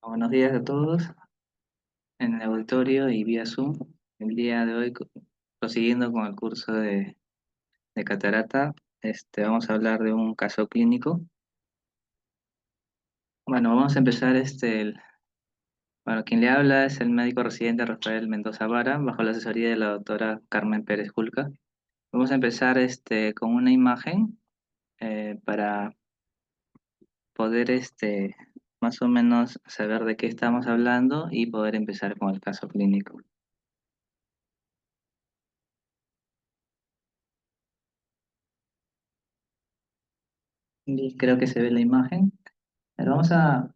Buenos días a todos en el auditorio y vía Zoom. El día de hoy, prosiguiendo con el curso de catarata, vamos a hablar de un caso clínico. Bueno, vamos a empezar. Bueno, quien le habla es el médico residente Rafael Mendoza Vara, bajo la asesoría de la doctora Carmen Pérez Julca. Vamos a empezar con una imagen para poder más o menos saber de qué estamos hablando y poder empezar con el caso clínico. Y creo que se ve la imagen. Pero vamos a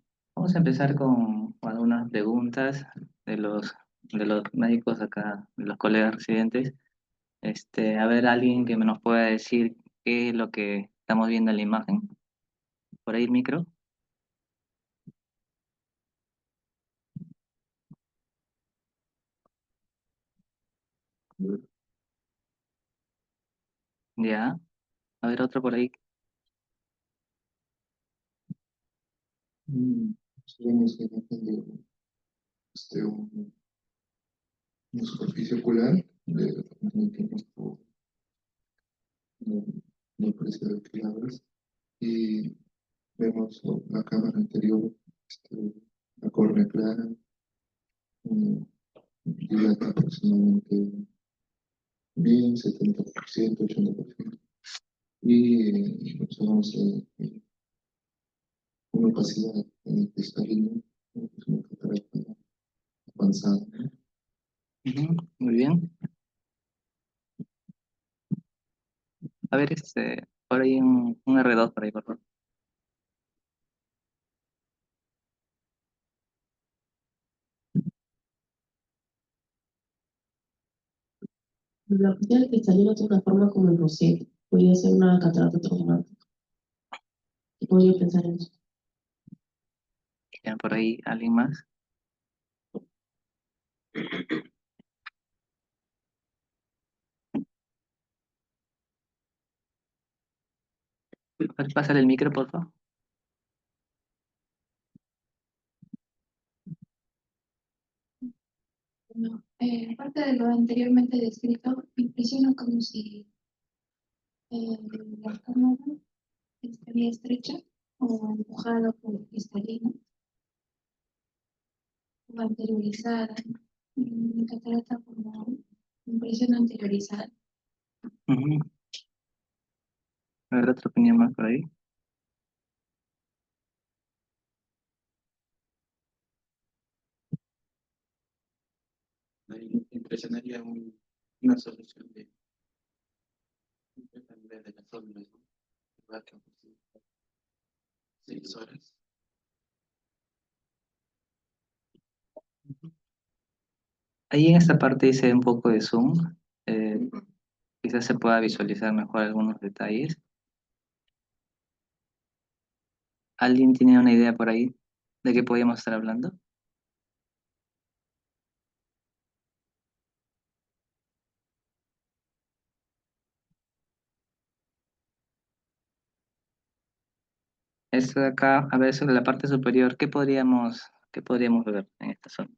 empezar con algunas preguntas de los médicos acá, de los colegas residentes. A ver, alguien que nos pueda decir qué es lo que estamos viendo en la imagen. Por ahí el micro. Ya. A ver, otro por ahí. Mm, sí, es imagen de una superficie ocular de nuestro no precio de palabras y vemos la cámara anterior, la córnea clara, dilata aproximadamente bien, 70%, 80%, y observamos una opacidad cristalina, es una catarata avanzada. Ujú, muy bien. A ver, por ahí un R2 por ahí, por favor. La pupila cristalina tiene una forma como el rosete. Podría ser una catarata traumática. ¿Qué podría pensar en eso? Ya, por ahí alguien más. A ver, pásale el micro, por favor. Bueno, aparte de lo anteriormente descrito, me impresiona como si la cámara estaría estrecha o empujada por el cristalino o anteriorizada. Mi catarata como impresión anteriorizada. Ujú. A ver, otra opinión más por ahí. Ahí impresionaría una solución de las células, ¿no? ¿Verdad que 6 horas? Ahí en esta parte dice un poco de zoom. eh, Quizás se pueda visualizar mejor algunos detalles. ¿Alguien tiene una idea por ahí de qué podríamos estar hablando? Esto de acá, a ver, sobre la parte superior, qué podríamos ver en esta zona?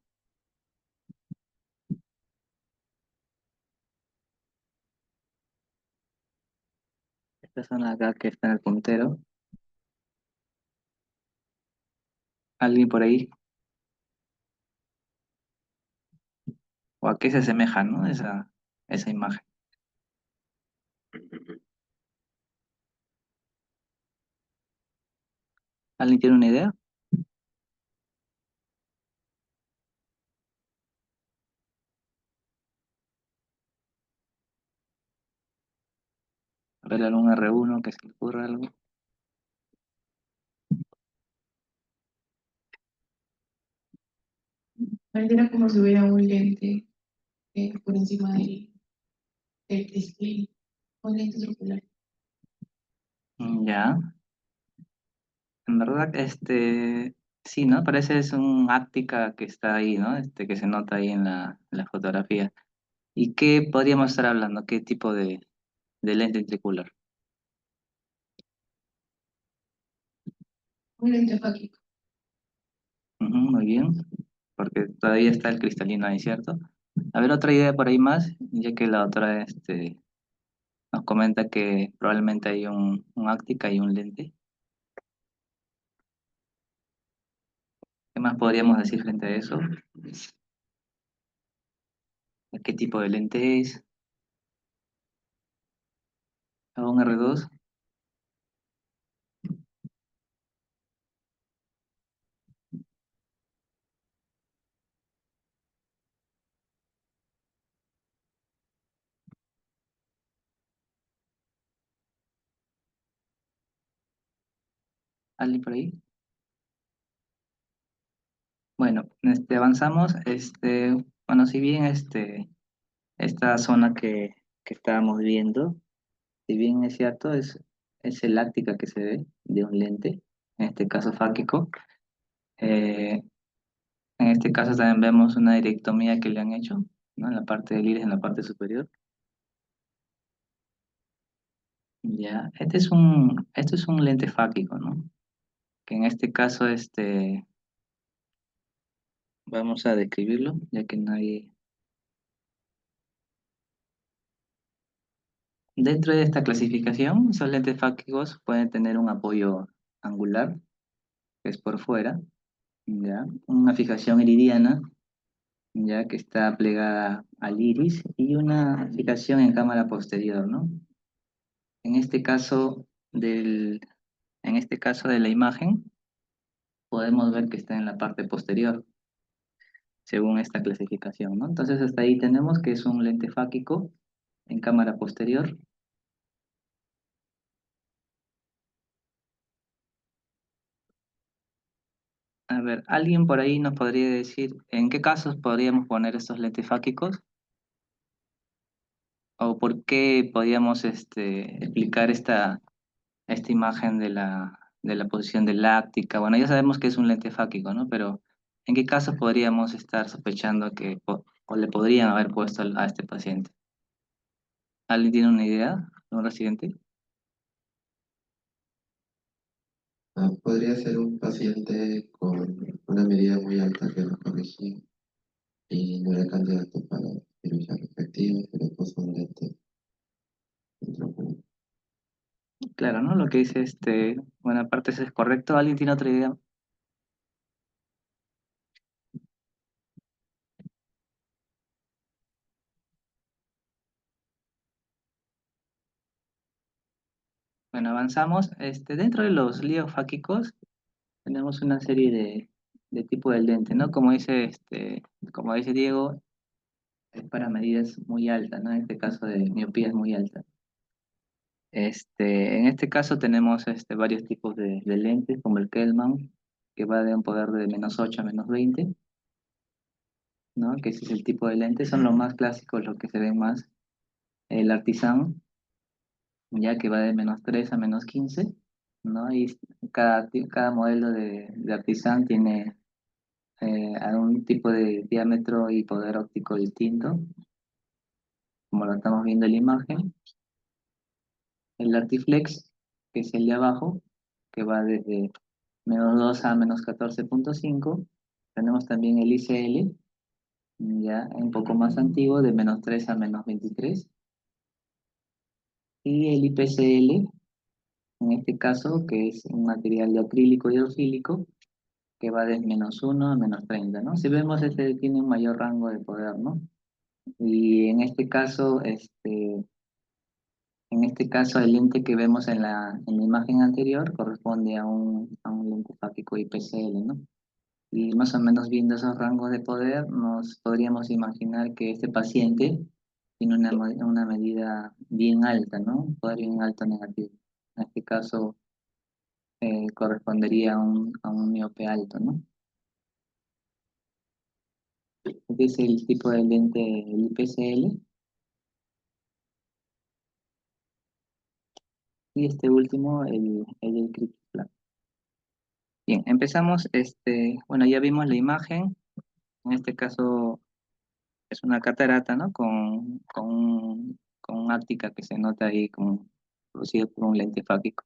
Esta zona de acá que está en el puntero. ¿Alguien por ahí? ¿O a qué se asemeja, no? Esa imagen. ¿Alguien tiene una idea? A ver, algún R1 que se le ocurra algo. Pareciera como si hubiera un lente por encima del cristalino, un lente ocular. Ya, en verdad, sí, ¿no? Parece es un áptica que está ahí, ¿no? Que se nota ahí en la fotografía. ¿Y qué podríamos estar hablando? ¿Qué tipo de lente tricular? Un lente fáquico. Ujú, muy bien, porque todavía está el cristalino ahí, ¿cierto? A ver, otra idea por ahí más, ya que la otra nos comenta que probablemente hay un áctica y un lente. ¿Qué más podríamos decir frente a eso? ¿Qué tipo de lente es? ¿A un R2? ¿Alguien por ahí? Bueno, avanzamos. Bueno, si bien esta zona que estábamos viendo, si bien es cierto, es el láctica que se ve de un lente, en este caso fáquico. eh, en este caso también vemos una directomía que le han hecho, ¿no? En la parte del iris, en la parte superior. Ya, esto es un lente fáquico, ¿no? Que en este caso, vamos a describirlo, ya que nadie... Dentro de esta clasificación, esos lentes fáquicos pueden tener un apoyo angular, que es por fuera, ¿ya? Una fijación iridiana, ya que está plegada al iris, y una fijación en cámara posterior, ¿no? En este caso en este caso de la imagen, podemos ver que está en la parte posterior, según esta clasificación, ¿no? Entonces hasta ahí tenemos que es un lente fáquico en cámara posterior. A ver, ¿alguien por ahí nos podría decir en qué casos podríamos poner estos lentes fáquicos? ¿O por qué podríamos explicar esta imagen de la posición de láctica? Bueno, ya sabemos que es un lente fáquico, ¿no? Pero ¿en qué casos podríamos estar sospechando o le podrían haber puesto a este paciente? ¿Alguien tiene una idea? ¿Un residente? Podría ser un paciente con una medida muy alta que no corregía y no era candidato para cirugía refractiva, se le puso un lente intraocular. Claro, ¿no? Lo que dice buena parte eso es correcto. ¿Alguien tiene otra idea? Bueno, avanzamos. Dentro de los líos fáquicos tenemos una serie de tipos de lente, ¿no? Como dice Diego, es para medidas muy altas, ¿no? En este caso de miopía es muy alta. En este caso tenemos varios tipos de lentes, como el Kellman, que va de un poder de -8 a -20, ¿no? Que ese es el tipo de lente, son los más clásicos, los que se ven más. El Artisan, ya que va de -3 a -15, ¿no? Y cada modelo de Artisan tiene algún tipo de diámetro y poder óptico distinto, como lo estamos viendo en la imagen. El Artiflex, que es el de abajo, que va desde -2 a -14.5. Tenemos también el ICL, ya un poco más antiguo, de -3 a -23. Y el IPCL, en este caso, que es un material de acrílico hidrofílico, que va de -1 a -30, ¿no? Si vemos, este tiene un mayor rango de poder, ¿no? Y en este caso, el lente que vemos en la imagen anterior corresponde a un lente fáquico IPCL, ¿no? Y más o menos viendo esos rangos de poder, nos podríamos imaginar que este paciente tiene una medida bien alta, ¿no? Un poder bien alto negativo. En este caso, correspondería a un miope alto, ¿no? Este es el tipo de lente, el IPCL. Y este último, el Cryptoplan. Bien, empezamos, bueno, ya vimos la imagen, en este caso es una catarata, ¿no? Con un áptica que se nota ahí como producido por un lente fáquico.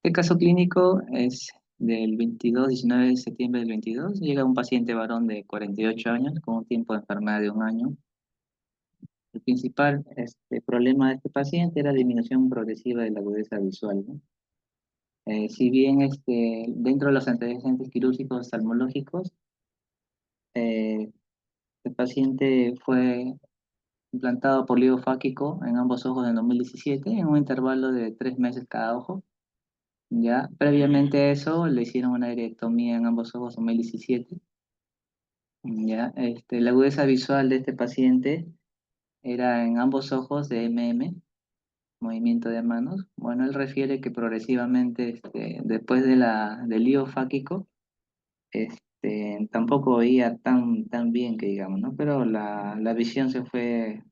El caso clínico es del 22, 19 de septiembre del 22, llega un paciente varón de 48 años con un tiempo de enfermedad de un año. El principal problema de este paciente era disminución progresiva de la agudeza visual, ¿no? Si bien dentro de los antecedentes quirúrgicos oftalmológicos, eh, el paciente fue implantado polio fáquico en ambos ojos en 2017 en un intervalo de 3 meses cada ojo. Ya previamente a eso le hicieron una esterectomía en ambos ojos en 2017. Ya, la agudeza visual de este paciente era en ambos ojos de movimiento de manos. Bueno, él refiere que progresivamente, después del lío fáquico, tampoco veía tan bien que digamos, ¿no? Pero la visión fue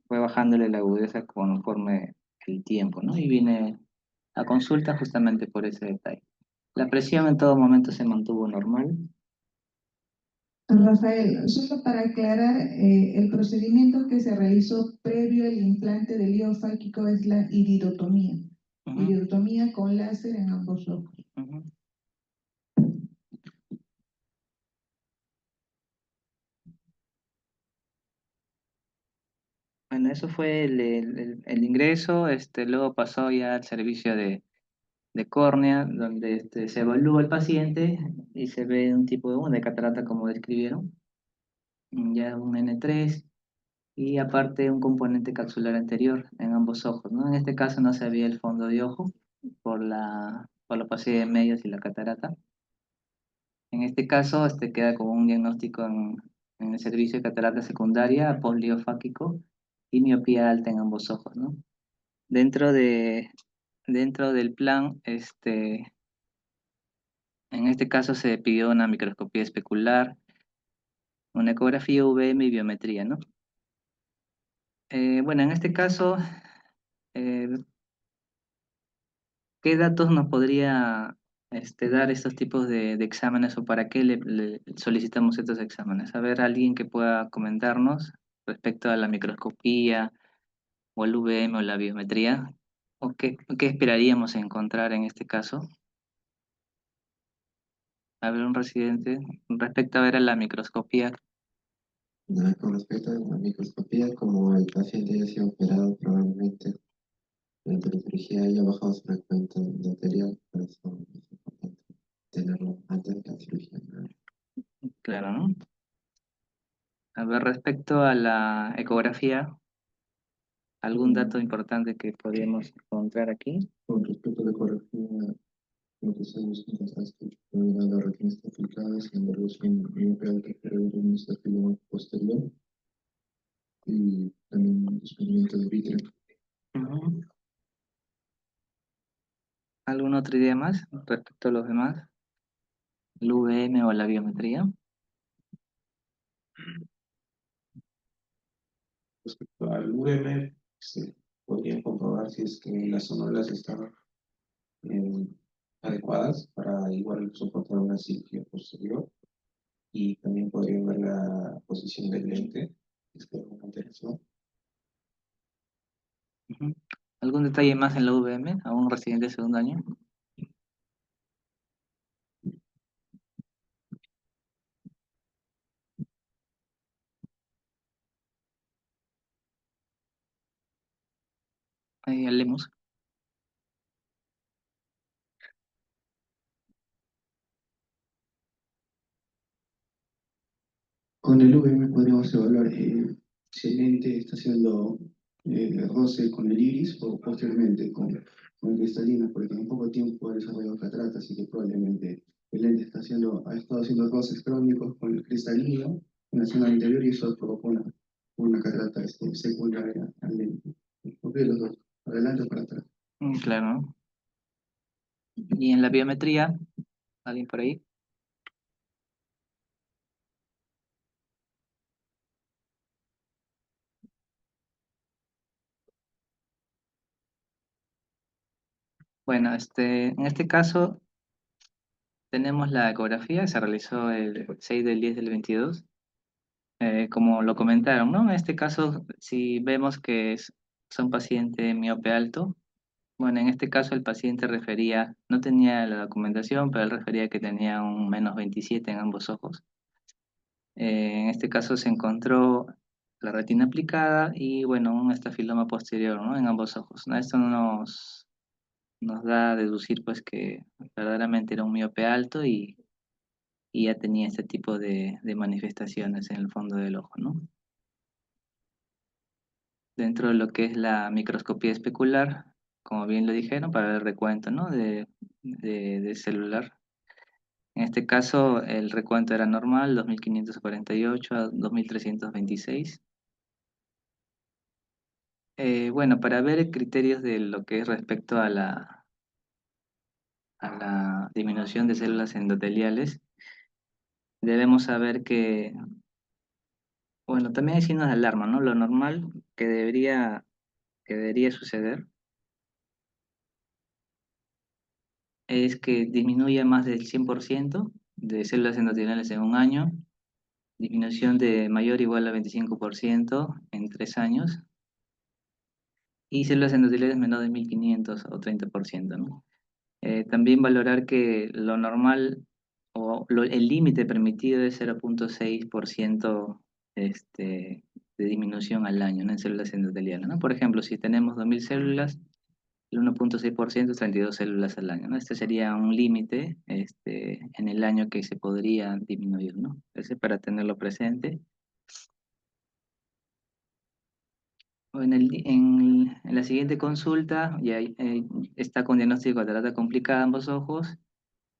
bajándole la agudeza conforme el tiempo, ¿no? Y vine a consulta justamente por ese detalle. La presión en todo momento se mantuvo normal. Rafael, solo para aclarar, el procedimiento que se realizó previo al implante del lío fálquico es la iridotomía. Ujú, Iridotomía con láser en ambos ojos. ujú. Bueno, eso fue el ingreso, luego pasó ya al servicio de córnea, donde se evalúa el paciente y se ve un tipo de catarata como describieron, ya un N3 y aparte un componente capsular anterior en ambos ojos, ¿no? En este caso no se veía el fondo de ojo por la opacidad de medios y la catarata. En este caso, queda como un diagnóstico en el servicio de catarata secundaria, poliofáquico y miopía alta en ambos ojos, ¿no? Dentro dentro del plan, en este caso se pidió una microscopía especular, una ecografía UVM y biometría, ¿no? Bueno, en este caso, eh, ¿qué datos nos podría dar estos tipos de exámenes o para qué le solicitamos estos exámenes? A ver, alguien que pueda comentarnos respecto a la microscopía o el UVM o la biometría, o qué esperaríamos encontrar en este caso. A ver, un residente, respecto a ver a la microscopía. Nada, con respecto a la microscopía, como el paciente ya ha sido operado, probablemente durante la cirugía haya bajado su frecuencia arterial, por eso es importante tenerlo antes de la cirugía, ¿no? Claro, ¿no? A ver, respecto a la ecografía, ¿algún dato importante que podríamos encontrar aquí? Con respecto a la ecografía, lo que se busca es que la retina está aplicada, sin embargo, es un miope alrededor del hemisferio posterior y también un desprendimiento de vítreo. Ujú. ¿Algún otro idea más respecto a los demás? ¿El VM o la biometría? Respecto al VM, se podría comprobar si es que las sonoras están eh, adecuadas para igual soportar una cirugía posterior y también podría ver la posición del lente, si es que hay alguna alteración. Ujú. ¿Algún detalle más en la VM a un residente de segundo año? Ahí hablemos. Con el VM podríamos evaluar si el lente está haciendo roce con el iris o posteriormente con el cristalino, porque en poco tiempo ha desarrollado catarata, así que probablemente el lente ha estado haciendo roces crónicos con el cristalino en la zona anterior y eso provocó una catarata secundaria al lente. Ok, los dos, adelante o para atrás. Claro. ¿Y en la biometría? ¿Alguien por ahí? Bueno, en este caso tenemos la ecografía, se realizó el 6 del 10 del 22. Como lo comentaron, ¿no? En este caso, si vemos que son paciente miope alto, Bueno, en este caso el paciente refería, no tenía la documentación, pero él refería que tenía un -27 en ambos ojos. En este caso se encontró la retina aplicada y, bueno, un estafiloma posterior, ¿no? En ambos ojos, ¿no? Esto nos da a deducir, pues, que verdaderamente era un miope alto y ya tenía este tipo de manifestaciones en el fondo del ojo, ¿no? Dentro de lo que es la microscopía especular, como bien lo dijeron, para el recuento, ¿no? De celular. En este caso, el recuento era normal, 2548 a 2326. Bueno, para ver criterios de lo que es respecto a la disminución de células endoteliales, debemos saber que, bueno, también hay signos de alarma, ¿no? Lo normal que debería suceder es que disminuya más del 100% de células endoteliales en un año, disminución de mayor o igual a 25% en 3 años, y células endoteliales menor de 1500 o 30%, ¿no? También valorar que lo normal el límite permitido es 0,6% de disminución al año, ¿no? En células endoteliales, ¿no? Por ejemplo, si tenemos 2000 células, el 1,6% es 32 células al año, ¿no? Este sería un límite en el año que se podría disminuir, ¿no? Ese para tenerlo presente. O en la siguiente consulta ya está con diagnóstico de catarata complicada en ambos ojos.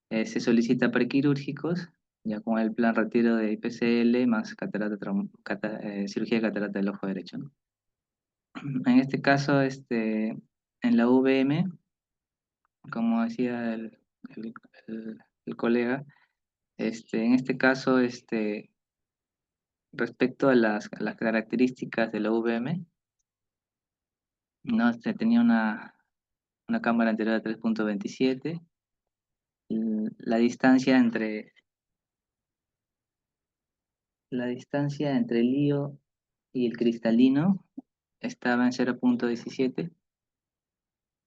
Se solicita prequirúrgicos, ya con el plan retiro de IPCL más cirugía de catarata del ojo derecho, ¿no? En este caso, en la VM, como decía el- el colega, en este caso, respecto a las características de la VM, no, se tenía una cámara anterior de 3,27. La distancia entre el lío y el cristalino estaba en 0,17,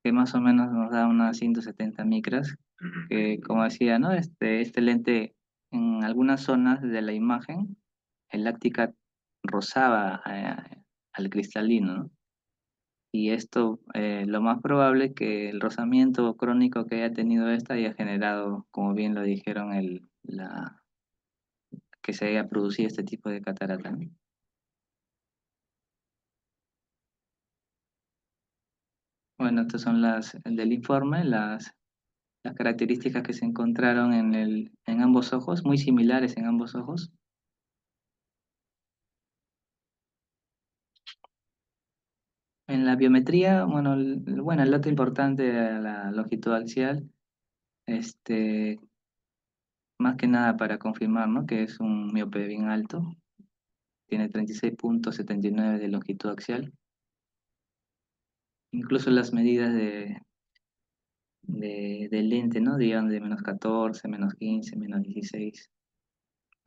que más o menos nos da unas 170 micras, que como decía, ¿no? Este lente en algunas zonas de la imagen, el láctica rozaba al cristalino, ¿no? Y esto, lo más probable que el rozamiento crónico que haya tenido esta haya generado, como bien lo dijeron, que se haya producido este tipo de catarata, ¿no? Bueno, estas son del informe, las características que se encontraron en ambos ojos, muy similares en ambos ojos. En la biometría, bueno, el dato importante de la longitud axial, este, más que nada para confirmar, ¿no? Que es un miope bien alto, tiene 36,79 de longitud axial. Incluso las medidas del lente, ¿no? Dieron de -14, -15, -16,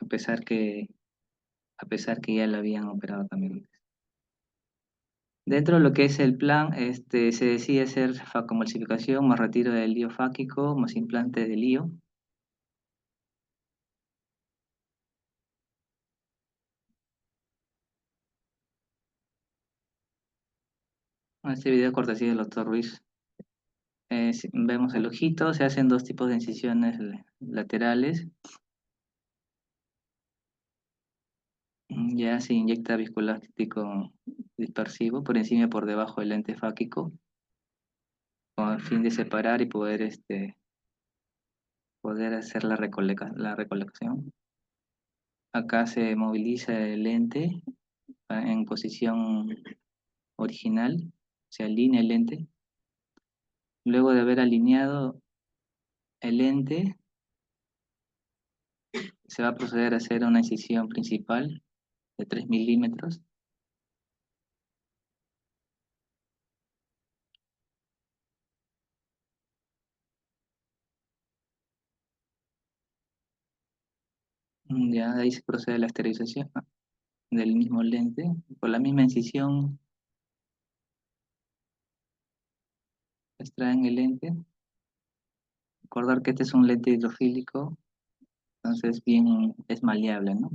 a pesar que, a pesar que ya lo habían operado también. Dentro de lo que es el plan, se decide hacer facomulsificación más retiro del lío fáquico más implante de lío. En este video cortesía del doctor Ruiz. Vemos el ojito, se hacen dos tipos de incisiones laterales. Ya se inyecta viscoelástico dispersivo por encima y por debajo del lente fáquico, con el fin de separar y poder hacer la recolección. Acá se moviliza el lente en posición original, se alinea el lente. Luego de haber alineado el lente, se va a proceder a hacer una incisión principal de 3 milímetros. Ya de ahí se procede a la esterilización del mismo lente. Por la misma incisión extraen el lente. Recordar que este es un lente hidrofílico, entonces bien es maleable, ¿no?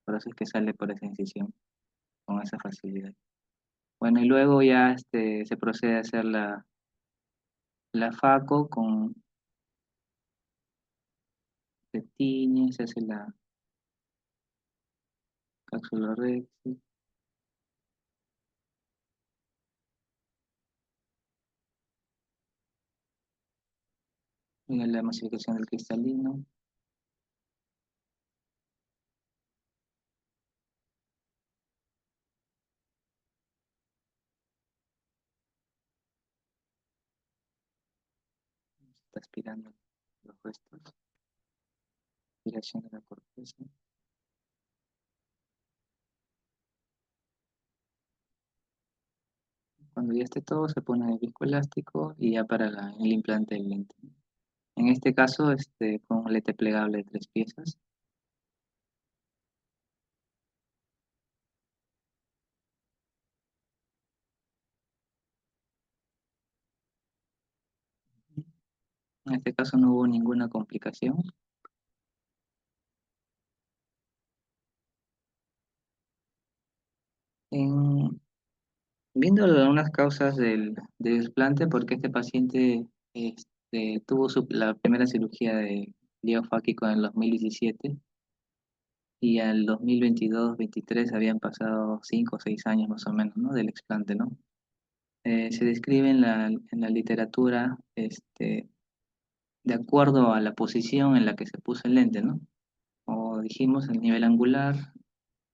Por eso es que sale por esa incisión con esa facilidad. Bueno, y luego ya se procede a hacer la FACO con se tiñe, se hace la cápsula recti, y la masificación del cristalino. Está aspirando los restos, aspiración de la corteza. Cuando ya esté todo, se pone el viscoelástico y ya para el implante del lente. En este caso, con un lente plegable de 3 piezas. En este caso no hubo ninguna complicación. En, viendo algunas causas del desplante, porque este paciente tuvo la primera cirugía de liofáquico en el 2017 y al 2022-23 habían pasado 5 o 6 años más o menos, ¿no? Del explante, ¿no? Se describe en la literatura de acuerdo a la posición en la que se puso el lente, ¿no? O dijimos el nivel angular,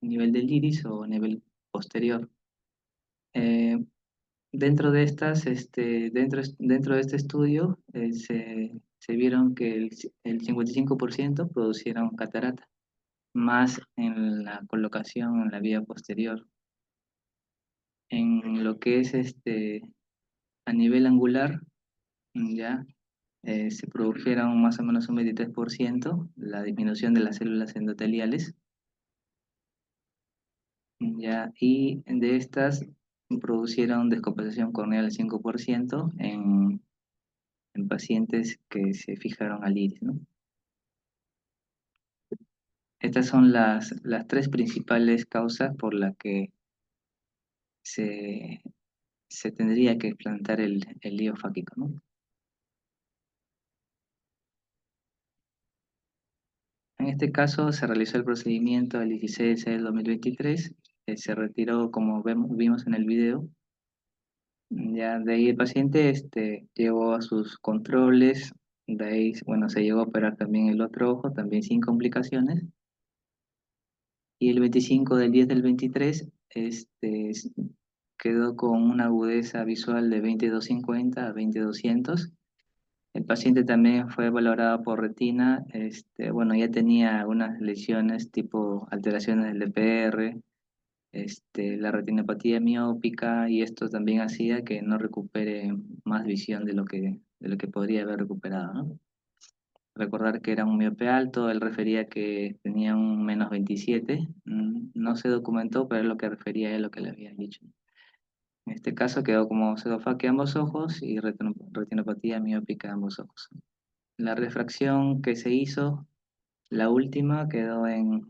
nivel del iris o nivel posterior. Eh, Dentro de estas, dentro de este estudio, se vieron que el 55% producieron catarata, más en la colocación en la vía posterior. En lo que es a nivel angular, ya se produjeron más o menos un 23% la disminución de las células endoteliales, ya, y de estas produjeron descompensación corneal al 5% en pacientes que se fijaron al iris, ¿no? Estas son las tres principales causas por las que se, se tendría que implantar el lío fáquico, ¿no? En este caso se realizó el procedimiento el 16 del 2023, se retiró como vimos en el video. Ya de ahí el paciente llegó a sus controles, de ahí, bueno, se llegó a operar también el otro ojo, también sin complicaciones. Y el 25 del 10 del 23 quedó con una agudeza visual de 2250 a 2200. El paciente también fue valorado por retina, bueno, ya tenía algunas lesiones tipo alteraciones del DPR, la retinopatía miópica, y esto también hacía que no recupere más visión de lo que podría haber recuperado, ¿no? Recordar que era un miope alto, él refería que tenía un -27, no se documentó, pero es lo que refería él, lo que le habían dicho. En este caso quedó como pseudofaquia a ambos ojos y retinopatía miópica a ambos ojos. La refracción que se hizo, la última, quedó en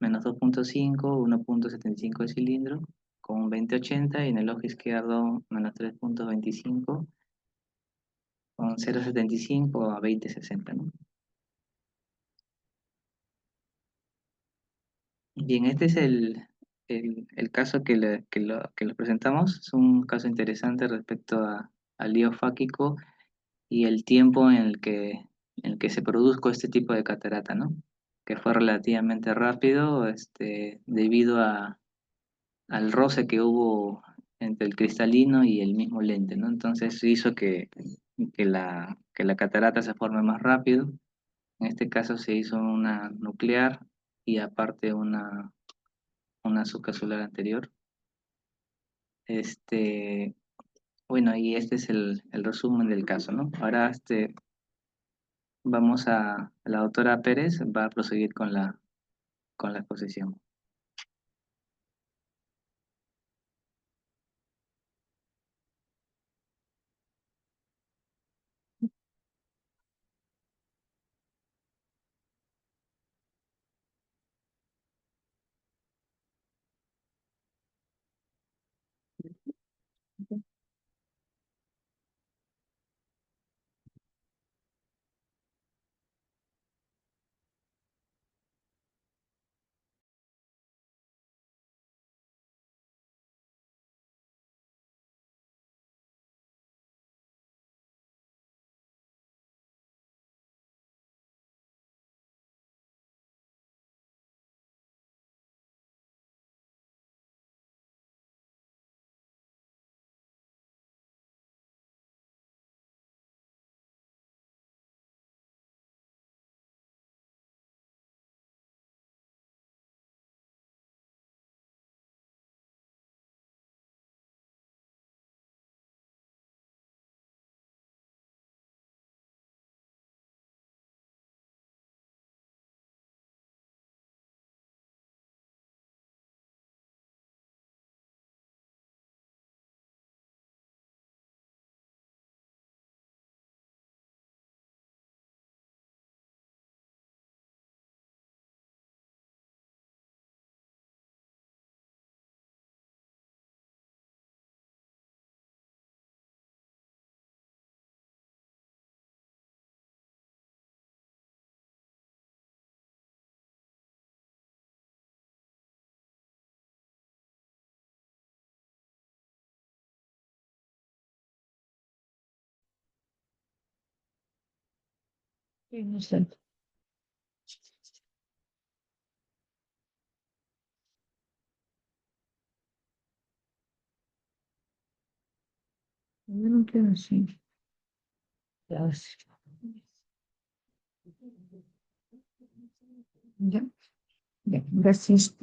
-2.5, 1.75 de cilindro, con un 20/80, y en el ojo izquierdo -3.25, con 0.75 a 20/60, ¿no? Bien, este es el caso que lo presentamos. Es un caso interesante respecto al lío fáquico y el tiempo en el que se produjo este tipo de catarata, ¿no? Que fue relativamente rápido, debido al roce que hubo entre el cristalino y el mismo lente, ¿no? Entonces hizo que la catarata se forme más rápido. En este caso se hizo una nuclear y aparte una subcapsular anterior. Este, bueno, y este es el resumen del caso, ¿no? Ahora la doctora Pérez va a proseguir con la exposición. Sí, no sé. Yo no quiero así. Ya, sí. Ya, ya, gracias.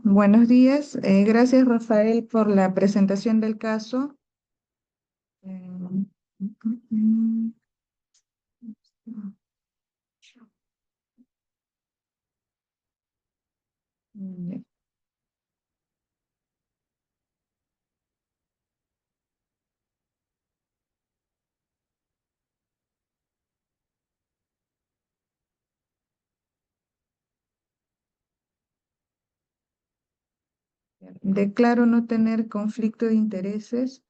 Buenos días. Gracias, Rafael, por la presentación del caso. Mm, mm, mm, ya. Declaro no tener conflicto de intereses.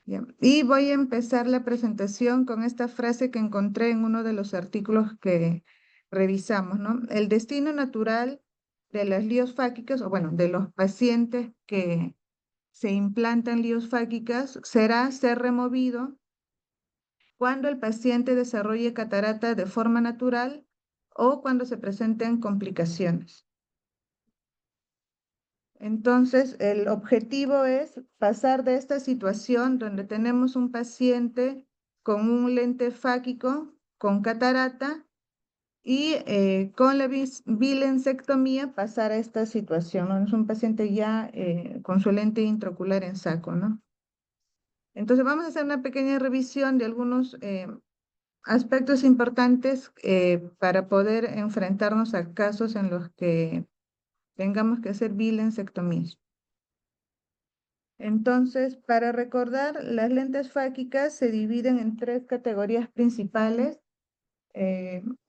Ya. Y voy a empezar la presentación con esta frase que encontré en uno de los artículos que revisamos, ¿no? El destino natural de las liosfáquicas, o bueno, de los pacientes que se implantan liosfáquicas, será ser removido cuando el paciente desarrolle catarata de forma natural o cuando se presenten complicaciones. Entonces, el objetivo es pasar de esta situación donde tenemos un paciente con un lente fáquico, con catarata, y con la bilensectomía pasar a esta situación, ¿no? Es un paciente ya con su lente intraocular en saco, ¿no? Entonces, vamos a hacer una pequeña revisión de algunos aspectos importantes para poder enfrentarnos a casos en los que tengamos que hacer bilensectomías. Entonces, para recordar, las lentes fáquicas se dividen en tres categorías principales.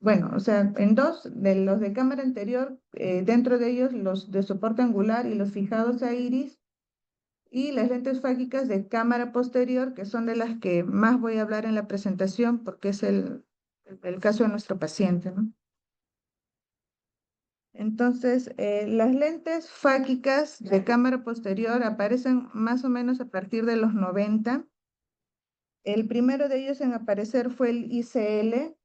Bueno, o sea, en dos, de los de cámara anterior, dentro de ellos los de soporte angular y los fijados a iris, y las lentes fáquicas de cámara posterior, que son de las que más voy a hablar en la presentación, porque es el caso de nuestro paciente, ¿no? Entonces, las lentes fáquicas de cámara posterior aparecen más o menos a partir de los 90. El primero de ellos en aparecer fue el ICL,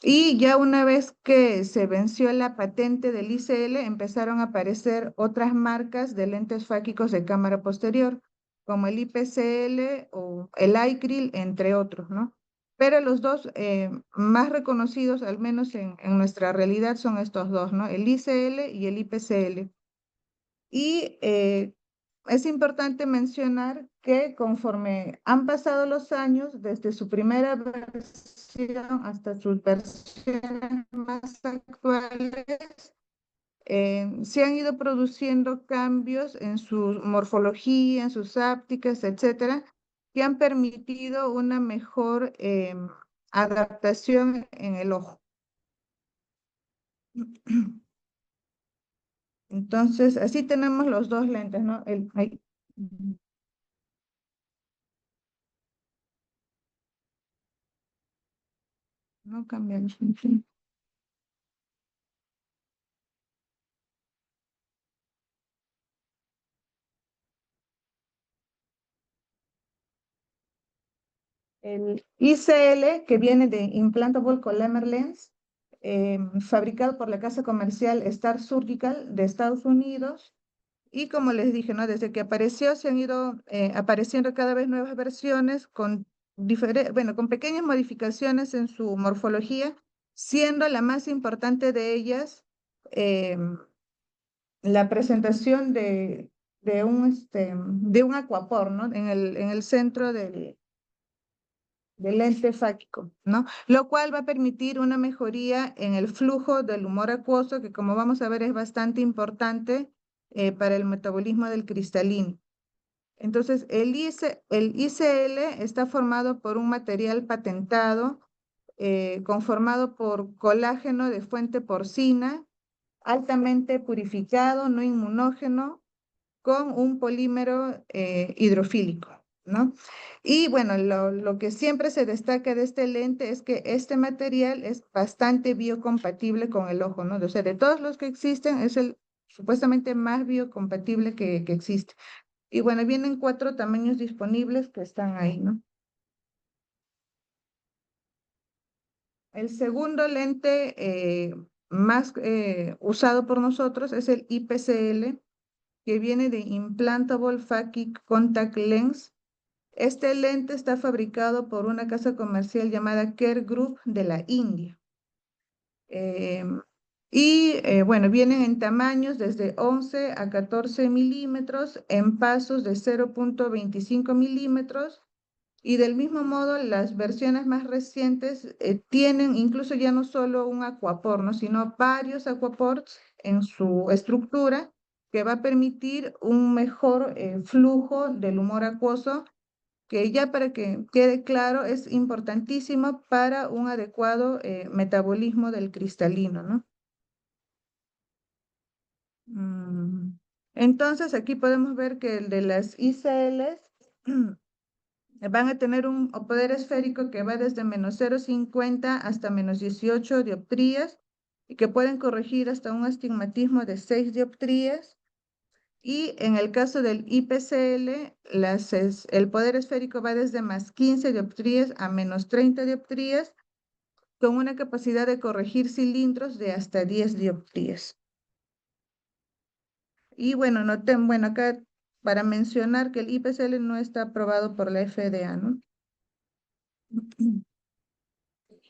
y ya una vez que se venció la patente del ICL, empezaron a aparecer otras marcas de lentes fáquicos de cámara posterior, como el IPCL o el iCril, entre otros, ¿no? Pero los dos más reconocidos, al menos en nuestra realidad, son estos dos, ¿no? El ICL y el IPCL. Y es importante mencionar que conforme han pasado los años, desde su primera versión hasta sus versiones más actuales, se han ido produciendo cambios en su morfología, en sus ápticas, etcétera, que han permitido una mejor adaptación en el ojo. Entonces, así tenemos los dos lentes, ¿no? No cambian. El ICL, que viene de Implantable Collamer Lens, fabricado por la casa comercial Star Surgical de Estados Unidos. Y como les dije, ¿no? Desde que apareció se han ido apareciendo cada vez nuevas versiones con, bueno, con pequeñas modificaciones en su morfología, siendo la más importante de ellas la presentación de un aquapor, ¿no? En el centro del lente fáquico, ¿no? Lo cual va a permitir una mejoría en el flujo del humor acuoso, que como vamos a ver es bastante importante para el metabolismo del cristalino. Entonces, el ICL está formado por un material patentado, conformado por colágeno de fuente porcina, altamente purificado, no inmunógeno, con un polímero hidrofílico, ¿no? Y bueno, lo que siempre se destaca de este lente es que este material es bastante biocompatible con el ojo, ¿no? O sea, de todos los que existen, es el supuestamente más biocompatible que existe. Y bueno, vienen 4 tamaños disponibles que están ahí, ¿no? El segundo lente más usado por nosotros es el IPCL, que viene de Implantable Phakic Contact Lens. Este lente está fabricado por una casa comercial llamada Care Group de la India. Bueno, vienen en tamaños desde 11 a 14 milímetros, en pasos de 0.25 milímetros, y del mismo modo las versiones más recientes tienen incluso ya no solo un aquaport, ¿no? Sino varios aquaports en su estructura que va a permitir un mejor flujo del humor acuoso, que ya para que quede claro es importantísimo para un adecuado metabolismo del cristalino, ¿no? Entonces aquí podemos ver que el de las ICLs van a tener un poder esférico que va desde menos 0,50 hasta menos 18 dioptrías y que pueden corregir hasta un astigmatismo de 6 dioptrías. Y en el caso del IPCL, el poder esférico va desde más 15 dioptrías a menos 30 dioptrías, con una capacidad de corregir cilindros de hasta 10 dioptrías. Y bueno, noten, bueno, acá para mencionar que el IPCL no está aprobado por la FDA, ¿no?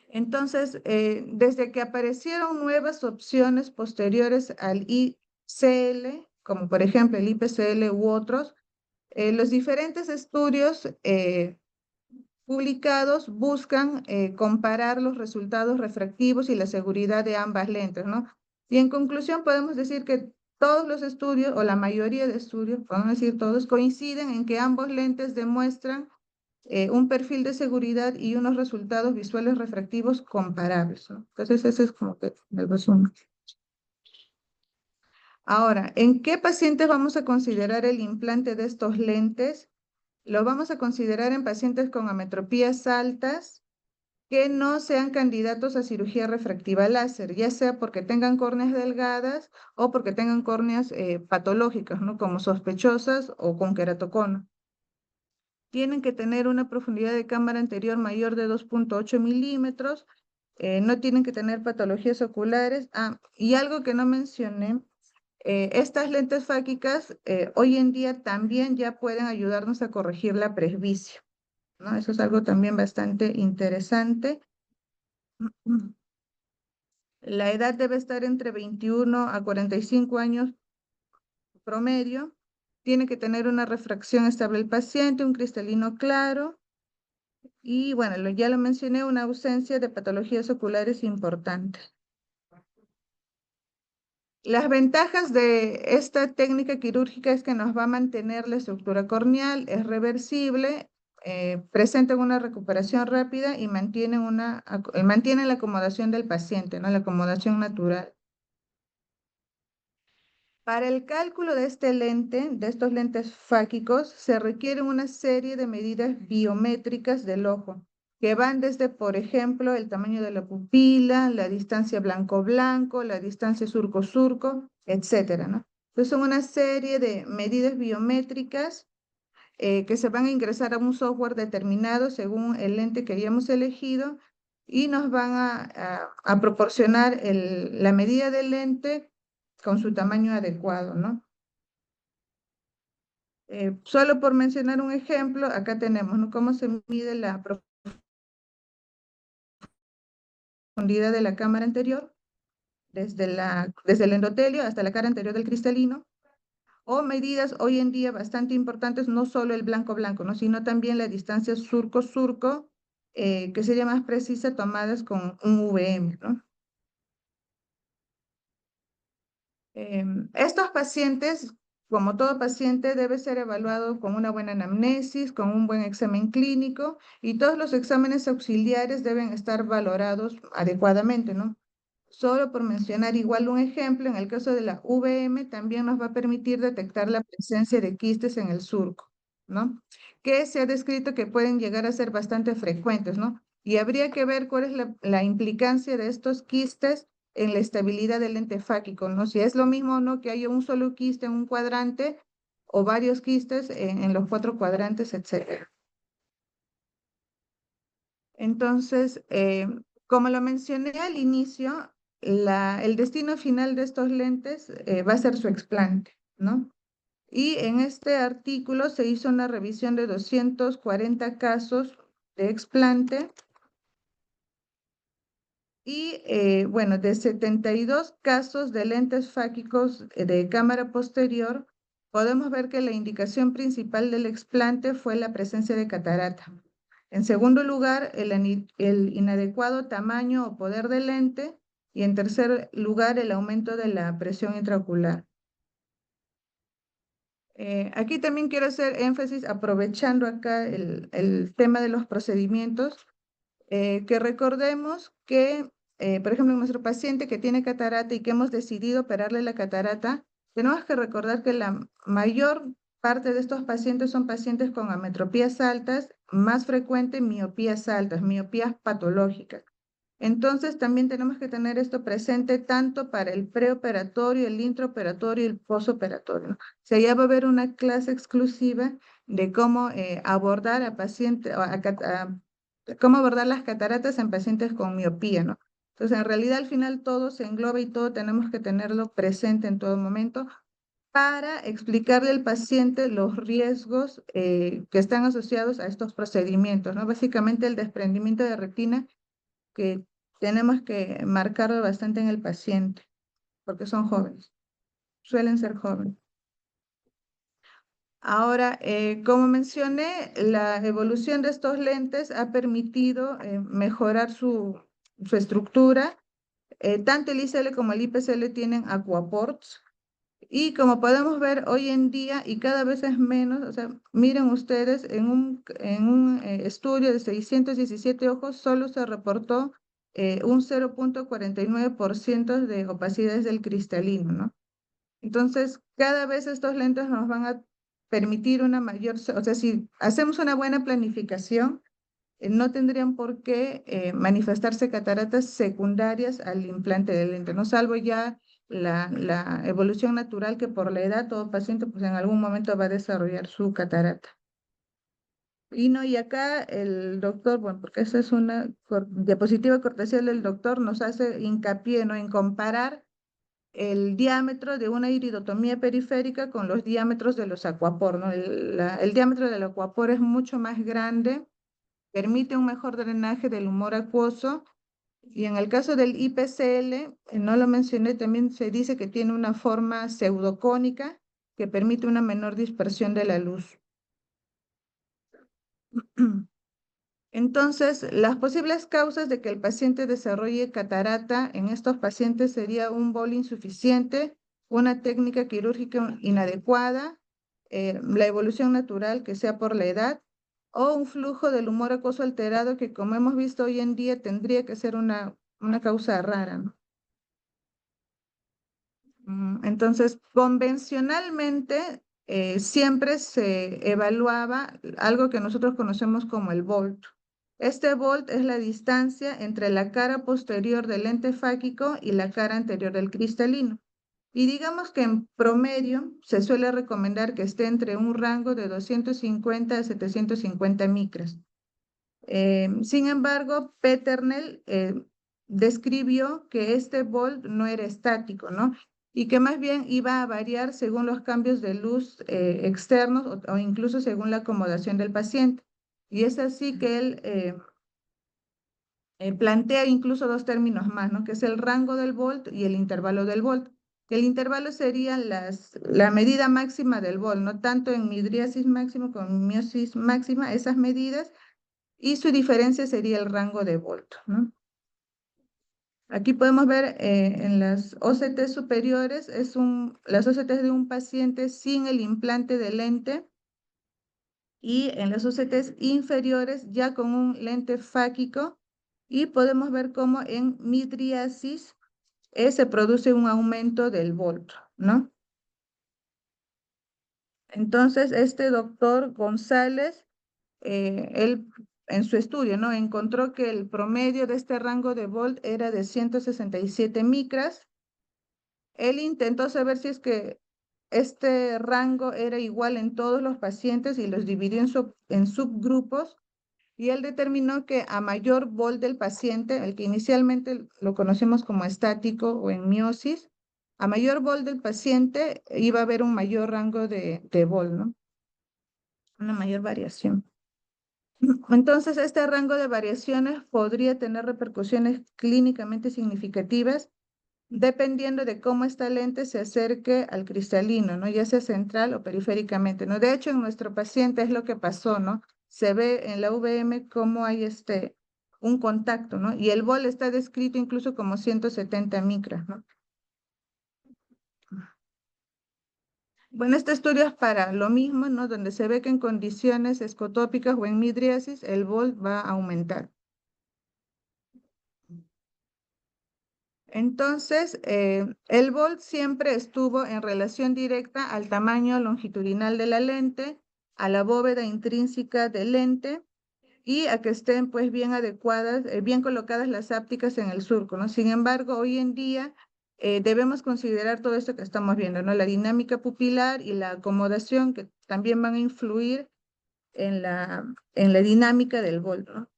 Entonces, desde que aparecieron nuevas opciones posteriores al ICL, como por ejemplo el IPCL u otros, los diferentes estudios publicados buscan comparar los resultados refractivos y la seguridad de ambas lentes, ¿no? Y en conclusión podemos decir que todos los estudios, o la mayoría de estudios, podemos decir todos, coinciden en que ambos lentes demuestran un perfil de seguridad y unos resultados visuales refractivos comparables, ¿no? Entonces ese es como que el resumen. Ahora, ¿en qué pacientes vamos a considerar el implante de estos lentes? Lo vamos a considerar en pacientes con ametropías altas que no sean candidatos a cirugía refractiva láser, ya sea porque tengan córneas delgadas o porque tengan córneas patológicas, ¿no? Como sospechosas o con queratocono. Tienen que tener una profundidad de cámara anterior mayor de 2.8 milímetros, no tienen que tener patologías oculares. Y algo que no mencioné, estas lentes fáquicas hoy en día también ya pueden ayudarnos a corregir la presbicia, ¿no? Eso es algo también bastante interesante. La edad debe estar entre 21 a 45 años promedio. Tiene que tener una refracción estable el paciente, un cristalino claro. Y bueno, ya lo mencioné, una ausencia de patologías oculares importante. Las ventajas de esta técnica quirúrgica es que nos va a mantener la estructura corneal, es reversible, presenta una recuperación rápida y mantiene la acomodación del paciente, ¿no? La acomodación natural. Para el cálculo de este lente, de estos lentes fáquicos, se requiere una serie de medidas biométricas del ojo, que van desde, por ejemplo, el tamaño de la pupila, la distancia blanco-blanco, la distancia surco-surco, etcétera, ¿no? Entonces son una serie de medidas biométricas que se van a ingresar a un software determinado según el lente que hayamos elegido y nos van a proporcionar la medida del lente con su tamaño adecuado, ¿no? Solo por mencionar un ejemplo, acá tenemos, ¿no? Cómo se mide la profundidad de la cámara anterior, desde el endotelio hasta la cara anterior del cristalino, o medidas hoy en día bastante importantes, no solo el blanco-blanco, ¿no? Sino también la distancia surco-surco, que sería más precisa, tomadas con un VM, ¿no? Estos pacientes, como todo paciente, debe ser evaluado con una buena anamnesis, con un buen examen clínico, y todos los exámenes auxiliares deben estar valorados adecuadamente, ¿no? Solo por mencionar igual un ejemplo, en el caso de la VM también nos va a permitir detectar la presencia de quistes en el surco, ¿no? Que se ha descrito que pueden llegar a ser bastante frecuentes, ¿no? Y habría que ver cuál es la implicancia de estos quistes en la estabilidad del lente fáquico, ¿no? Si es lo mismo o no que haya un solo quiste en un cuadrante o varios quistes en los 4 cuadrantes, etc. Entonces, Como lo mencioné al inicio, el destino final de estos lentes va a ser su explante, ¿no? Y en este artículo se hizo una revisión de 240 casos de explante y, bueno, de 72 casos de lentes fáquicos de cámara posterior, podemos ver que la indicación principal del explante fue la presencia de catarata. En segundo lugar, el inadecuado tamaño o poder del lente. Y en tercer lugar, el aumento de la presión intraocular. Aquí también quiero hacer énfasis, aprovechando acá el tema de los procedimientos, que recordemos que, por ejemplo, nuestro paciente que tiene catarata y que hemos decidido operarle la catarata, tenemos que recordar que la mayor parte de estos pacientes son pacientes con ametropías altas, más frecuente miopías altas, miopías patológicas. Entonces, también tenemos que tener esto presente tanto para el preoperatorio, el intraoperatorio y el posoperatorio. O sea, ya va a haber una clase exclusiva de cómo abordar a pacientes, cómo abordar las cataratas en pacientes con miopía, ¿no? Entonces, en realidad, al final todo se engloba y todo tenemos que tenerlo presente en todo momento para explicarle al paciente los riesgos que están asociados a estos procedimientos, ¿no? Básicamente el desprendimiento de retina que tenemos que marcarlo bastante en el paciente, porque son jóvenes, suelen ser jóvenes. Ahora, como mencioné, la evolución de estos lentes ha permitido mejorar su estructura. Tanto el ICL como el IPCL tienen aquaports. Y como podemos ver hoy en día, y cada vez es menos, o sea, miren ustedes, en un estudio de 617 ojos, solo se reportó un 0.49% de opacidades del cristalino, ¿no? Entonces, cada vez estos lentes nos van a permitir una mayor, o sea, si hacemos una buena planificación, no tendrían por qué manifestarse cataratas secundarias al implante de lente, no salvo ya la evolución natural que por la edad todo paciente pues en algún momento va a desarrollar su catarata. Y acá el doctor, bueno, porque esa es una diapositiva cortesía del doctor, nos hace hincapié, ¿no?, en comparar el diámetro de una iridotomía periférica con los diámetros de los aquapor, ¿no? El diámetro del aquapor es mucho más grande, permite un mejor drenaje del humor acuoso, y en el caso del IPCL, no lo mencioné, también se dice que tiene una forma pseudocónica que permite una menor dispersión de la luz. Entonces, las posibles causas de que el paciente desarrolle catarata en estos pacientes sería un bolo insuficiente, una técnica quirúrgica inadecuada, la evolución natural que sea por la edad, o un flujo del humor acuoso alterado que, como hemos visto hoy en día, tendría que ser una causa rara, ¿no? Entonces, convencionalmente, siempre se evaluaba algo que nosotros conocemos como el volt. Este volt es la distancia entre la cara posterior del lente fáquico y la cara anterior del cristalino. Y digamos que en promedio se suele recomendar que esté entre un rango de 250 a 750 micras. Sin embargo, Peternel describió que este volt no era estático, ¿no? Y que más bien iba a variar según los cambios de luz externos o incluso según la acomodación del paciente. Y es así que él plantea incluso dos términos más, ¿no?, que es el rango del volt y el intervalo del volt. El intervalo sería la medida máxima del volt, no tanto en midriasis máximo como en miosis máxima, esas medidas, y su diferencia sería el rango de volt, ¿no? Aquí podemos ver en las OCT superiores, las OCT de un paciente sin el implante de lente, y en las OCT inferiores ya con un lente fáquico, y podemos ver cómo en midriasis se produce un aumento del volt, ¿no? Entonces, este doctor González, él en su estudio, ¿no?, encontró que el promedio de este rango de volt era de 167 micras. Él intentó saber si es que este rango era igual en todos los pacientes y los dividió en subgrupos, y él determinó que a mayor vol del paciente, el que inicialmente lo conocemos como estático o en miosis, a mayor vol del paciente iba a haber un mayor rango de vol, ¿no? Una mayor variación. Entonces, este rango de variaciones podría tener repercusiones clínicamente significativas dependiendo de cómo esta lente se acerque al cristalino, ¿no? Ya sea central o periféricamente, ¿no? De hecho, en nuestro paciente es lo que pasó, ¿no? Se ve en la VM cómo hay un contacto, ¿no? Y el vol está descrito incluso como 170 micras, ¿no? Bueno, este estudio es para lo mismo, ¿no? Donde se ve que en condiciones escotópicas o en midriasis el vol va a aumentar. Entonces, el vol siempre estuvo en relación directa al tamaño longitudinal de la lente, a la bóveda intrínseca del lente y a que estén pues bien adecuadas, bien colocadas las ápticas en el surco, ¿no? Sin embargo, hoy en día debemos considerar todo esto que estamos viendo, ¿no? La dinámica pupilar y la acomodación que también van a influir en la dinámica del vol, ¿no?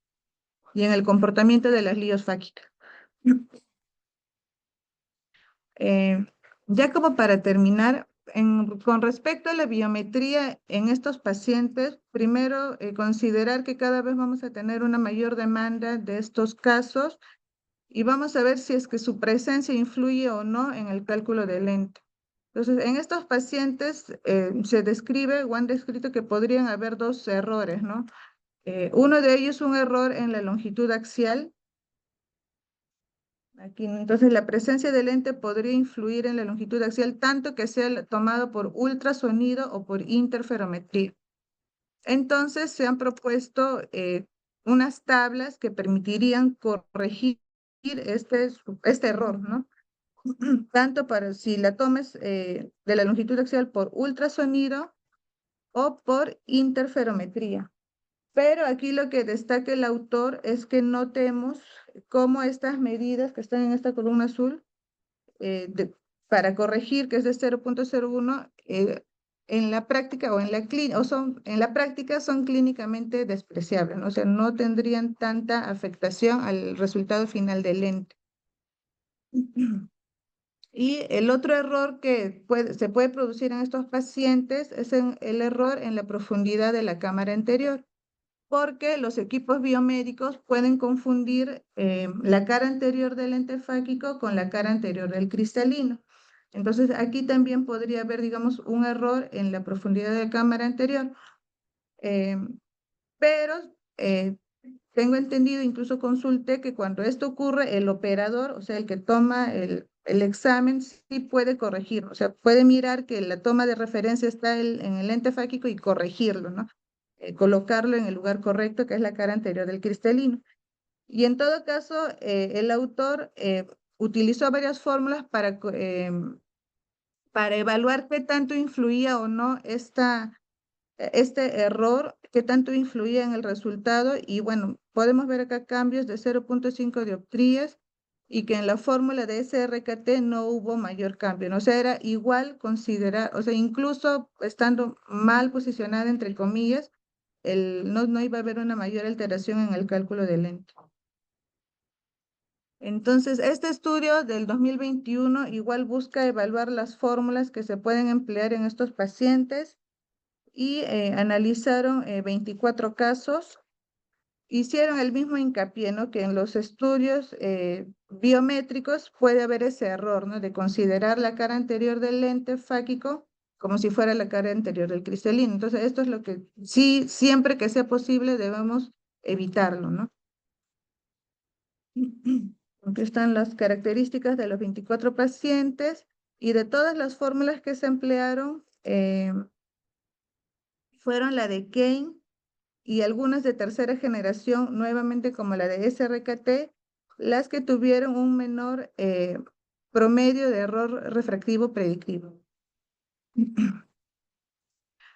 Y en el comportamiento de las líos fáquicas. Ya como para terminar, con respecto a la biometría en estos pacientes, primero considerar que cada vez vamos a tener una mayor demanda de estos casos y vamos a ver si es que su presencia influye o no en el cálculo del lente. Entonces, en estos pacientes se describe o han descrito que podrían haber dos errores, ¿no? Uno de ellos es un error en la longitud axial. Aquí, entonces, la presencia del lente podría influir en la longitud axial tanto que sea tomado por ultrasonido o por interferometría. Entonces, se han propuesto unas tablas que permitirían corregir este error, ¿no? Tanto para si la tomes de la longitud axial por ultrasonido o por interferometría. Pero aquí lo que destaca el autor es que notemos cómo estas medidas que están en esta columna azul, para corregir que es de 0.01, en la práctica o en la práctica son clínicamente despreciables, ¿no? O sea, no tendrían tanta afectación al resultado final del lente. Y el otro error que se puede producir en estos pacientes es el error en la profundidad de la cámara anterior, porque los equipos biomédicos pueden confundir la cara anterior del lente fáquico con la cara anterior del cristalino. Entonces, aquí también podría haber, digamos, un error en la profundidad de la cámara anterior, pero tengo entendido, incluso consulté que cuando esto ocurre, el operador, o sea, el que toma el examen, sí puede corregirlo, o sea, puede mirar que la toma de referencia está en el lente fáquico y corregirlo, ¿no? Colocarlo en el lugar correcto, que es la cara anterior del cristalino. Y en todo caso, el autor utilizó varias fórmulas para evaluar qué tanto influía o no este error, qué tanto influía en el resultado. Y bueno, podemos ver acá cambios de 0.5 dioptrías y que en la fórmula de SRKT no hubo mayor cambio, ¿no? O sea, era igual considerar, o sea, incluso estando mal posicionada, entre comillas, no iba a haber una mayor alteración en el cálculo del lente. Entonces, este estudio del 2021 igual busca evaluar las fórmulas que se pueden emplear en estos pacientes y analizaron 24 casos. Hicieron el mismo hincapié, ¿no? Que en los estudios biométricos puede haber ese error, ¿no? De considerar la cara anterior del lente fáquico como si fuera la cara anterior del cristalino. Entonces, esto es lo que sí, siempre que sea posible, debemos evitarlo, ¿no? Aquí están las características de los 24 pacientes y de todas las fórmulas que se emplearon, fueron la de Kane y algunas de tercera generación, nuevamente como la de SRKT, las que tuvieron un menor promedio de error refractivo predictivo.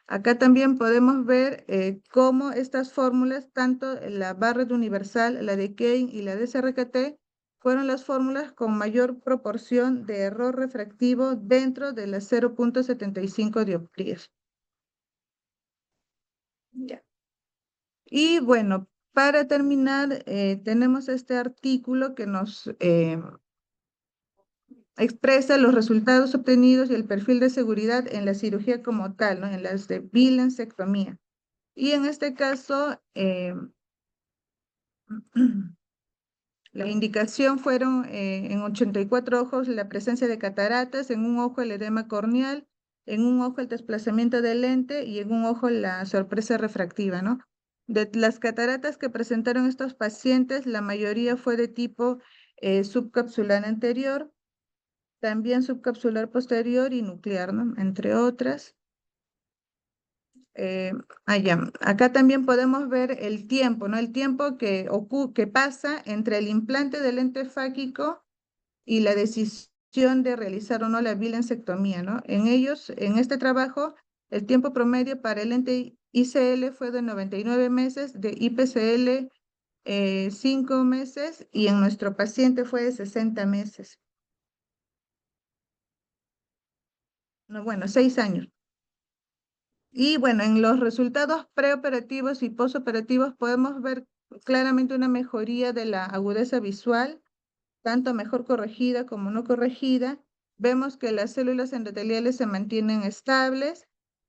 Acá también podemos ver cómo estas fórmulas, tanto la Barrett universal, la de Kane y la de SRKT, fueron las fórmulas con mayor proporción de error refractivo dentro de las 0.75 dioptrías. Ya. Y bueno, para terminar, tenemos este artículo que nos expresa los resultados obtenidos y el perfil de seguridad en la cirugía como tal, ¿no? En las de bilensectomía. Y en este caso, la indicación fueron en 84 ojos la presencia de cataratas, en un ojo el edema corneal, en un ojo el desplazamiento del lente y en un ojo la sorpresa refractiva, ¿no? De las cataratas que presentaron estos pacientes, la mayoría fue de tipo subcapsular anterior, también subcapsular posterior y nuclear, ¿no? Entre otras. Ya. Acá también podemos ver el tiempo, ¿no? El tiempo que pasa entre el implante del lente fáquico y la decisión de realizar o no la bilensectomía, ¿no? En este trabajo, el tiempo promedio para el lente ICL fue de 99 meses, de IPCL 5 meses y en nuestro paciente fue de 60 meses. No, bueno, 6 años. Y bueno, en los resultados preoperativos y posoperativos podemos ver claramente una mejoría de la agudeza visual, tanto mejor corregida como no corregida. Vemos que las células endoteliales se mantienen estables,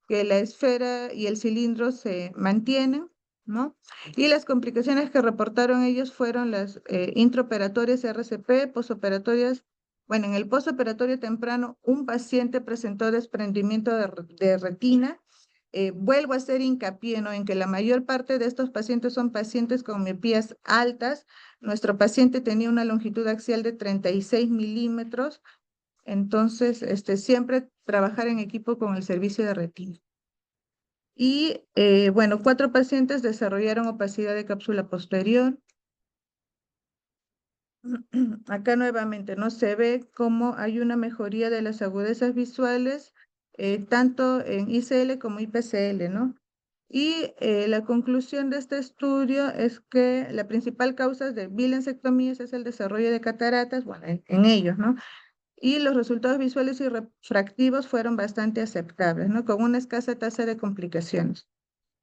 que la esfera y el cilindro se mantienen, ¿no? Y las complicaciones que reportaron ellos fueron las intraoperatorias RCP, posoperatorias. Bueno, en el posoperatorio temprano, un paciente presentó desprendimiento de retina. Vuelvo a hacer hincapié, ¿no? En que la mayor parte de estos pacientes son pacientes con miopías altas. Nuestro paciente tenía una longitud axial de 36 milímetros, entonces siempre trabajar en equipo con el servicio de retina. Y bueno, 4 pacientes desarrollaron opacidad de cápsula posterior. Acá nuevamente no se ve cómo hay una mejoría de las agudezas visuales, tanto en ICL como IPCL, ¿no? Y la conclusión de este estudio es que la principal causa de bilensectomías es el desarrollo de cataratas, bueno, en ellos, ¿no? Y los resultados visuales y refractivos fueron bastante aceptables, ¿no? Con una escasa tasa de complicaciones.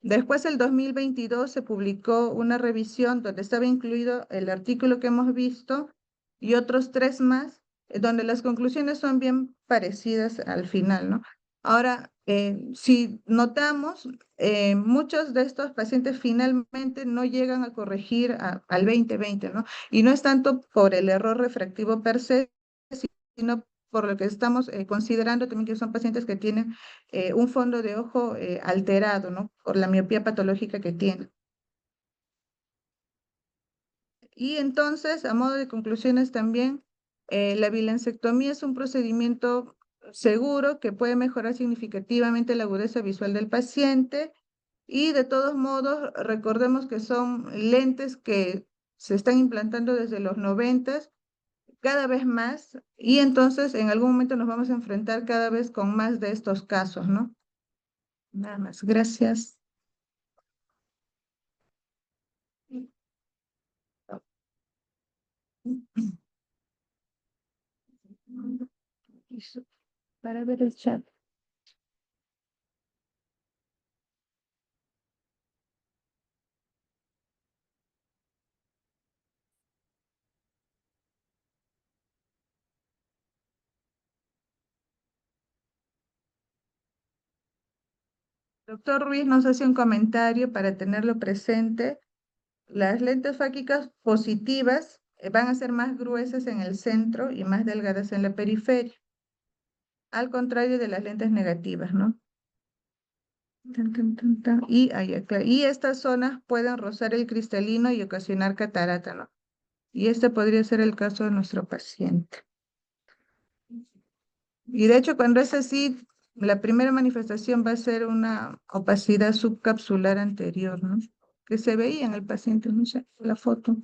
Después, el 2022, se publicó una revisión donde estaba incluido el artículo que hemos visto y otros 3 más, donde las conclusiones son bien parecidas al final, ¿no? Ahora, si notamos, muchos de estos pacientes finalmente no llegan a corregir al 20/20, ¿no? Y no es tanto por el error refractivo per se, sino por lo que estamos considerando también que son pacientes que tienen un fondo de ojo alterado, ¿no? Por la miopía patológica que tienen. Y entonces, a modo de conclusiones también, la bilensectomía es un procedimiento seguro que puede mejorar significativamente la agudeza visual del paciente y de todos modos, recordemos que son lentes que se están implantando desde los 90 cada vez más y entonces en algún momento nos vamos a enfrentar cada vez con más de estos casos, ¿no? Nada más, gracias. Para ver el chat. Doctor Ruiz nos hace un comentario para tenerlo presente. Las lentes fáquicas positivas van a ser más gruesas en el centro y más delgadas en la periferia, al contrario de las lentes negativas, ¿no? Y estas zonas pueden rozar el cristalino y ocasionar catarata, ¿no? Y este podría ser el caso de nuestro paciente. Y de hecho, cuando es así, la primera manifestación va a ser una opacidad subcapsular anterior, ¿no? Que se veía en el paciente, no sé, la foto.